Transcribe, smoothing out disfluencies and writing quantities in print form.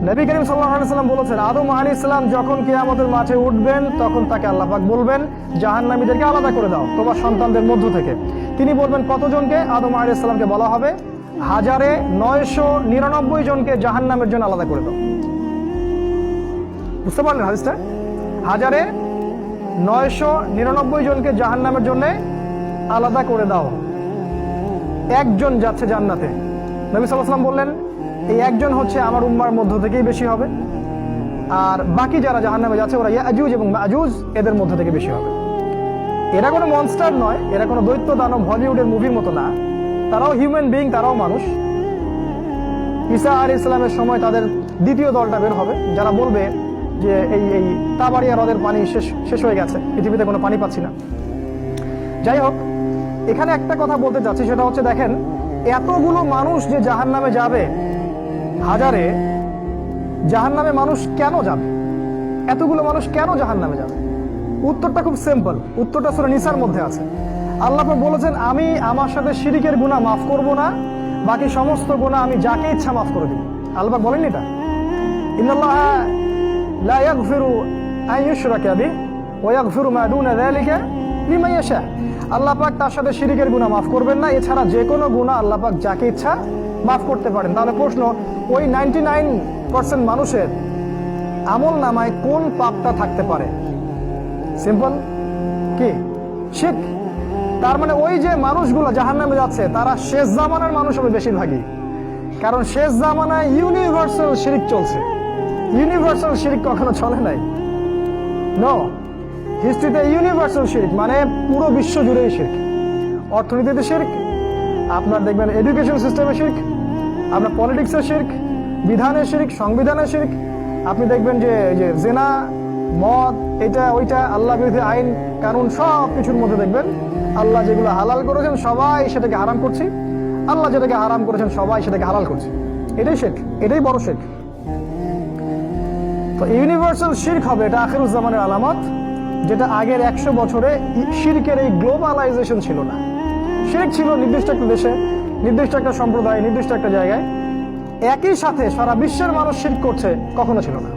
নবী করিম সাল্লাল্লাহু আলাইহি ওয়াসাল্লাম বলেছেন, আদম আলাইহিস সালাম যখন কিয়ামতের মাঠে উঠবেন তখন তাকে আল্লাহ পাক বলবেন জাহান্নামীদেরকে আলাদা করে দাও তোমার সন্তানদের মধ্য থেকে। তিনি বলবেন কতজনকে? আদম আলাইহিস সালামকে বলা হবে 1999 জনকে জাহান্নামের জন্য আলাদা করে দাও। বুঝতে পারলেন হাদিসটা? 1999 জনকে জাহান্নামের জন্য আলাদা করে দাও, একজন যাচ্ছে জান্নাতে। নবী সাল্লাল্লাহু আলাইহি ওয়াসাল্লাম বললেন এই একজন হচ্ছে আমার উম্মার মধ্য থেকেই বেশি হবে, আর বাকি যারা জাহান্নামে যাচ্ছে ওরা ইয়াজুজ এবং মাজুজ এদের মধ্য থেকে বেশি হবে। এরা কোনো মনস্টার নয়, এরা কোনো দৈত্য দানব হলিউডের মুভির মতো না, তারাও হিউম্যান বিইং, তারাও মানুষ। ঈসা আলাইহিস সালামের সময় তাদের দ্বিতীয় দলটা বের হবে, যারা বলবে যে এই তাবারিয়া হ্রদের পানি শেষ হয়ে গেছে, পৃথিবীতে কোনো পানি পাচ্ছি না। যাই হোক, এখানে একটা কথা বলতে চাচ্ছি, সেটা হচ্ছে দেখেন এতগুলো মানুষ যে জাহান্নামে যাবে, হাজারে জাহান্নামে মানুষ কেন যাবে? এতগুলো মানুষ কেন জাহান্নামে যাবে? উত্তরটা খুব সিম্পল, উত্তরটা সূরা নিসার মধ্যে আছে। আল্লাহ পাক বলেছেন আমি আমার সাথে শিরিকের গুনাহ মাফ করব না, বাকি সমস্ত গুনাহ আমি যাকে ইচ্ছা মাফ করে দিব। আল্লাহ পাক বলেন এটা, ইন্নাল্লাহা লা ইয়াগফিরু আন ইউশরাকা বিহি ওয়া ইয়াগফিরু মা দুনা যালিকা লিমান ইয়াশা। আল্লাহ পাক তার সাথে শিরিকের গুনাহ মাফ করবেন না, এছাড়া যে কোনো গুনাহ আল্লাহ পাক যাকে ইচ্ছা মাফ করতে পারেন। তাহলে প্রশ্ন, ওই 99% মানুষের আমল নামায় কোন পাপটা থাকতে পারে? সিম্পল, কি? শিরক। তার মানে ওই যে মানুষগুলো জাহান্নামে যাচ্ছে তারা শেষ জামানার মানুষ হবে বেশিরভাগই, কারণ শেষ জামানায় ইউনিভার্সাল শিরক চলছে। ইউনিভার্সাল শিরক কখনো চলে নাই, নো। হিস্ট্রিতে ইউনিভার্সাল শিরক মানে পুরো বিশ্ব জুড়েই শিরক। অর্থনীতিতে শিরক, আপনার দেখবেন এডুকেশন সিস্টেমে শিরক, আপনার পলিটিক্সের শিরক, বিধানের শিরক, সংবিধানের শিরক। আপনি দেখবেন যে জেনা, মদ, এটা ওইটা, আল্লাহ বিরোধী আইন কানুন সব কিছুর মধ্যে দেখবেন আল্লাহ যেগুলো হালাল করেছেন সবাই সেটাকে হারাম করছি, আল্লাহ যেটাকে হারাম করেছেন সবাই সেটাকে হালাল করছে। এটাই শিরক, এটাই বড় শিরক। তো ইউনিভার্সাল শিরক হবে, এটা আখিরুজ জামানের আলামত, যেটা আগের 100 বছরে শিরকের এই গ্লোবালাইজেশন ছিল না। শিরক ছিল নির্দিষ্ট একটা দেশে, নির্দিষ্ট একটা সম্প্রদায়, নির্দিষ্ট একটা জায়গায়। একই সাথে সারা বিশ্বের মানুষ শিরক করছে, কখনো ছিল না।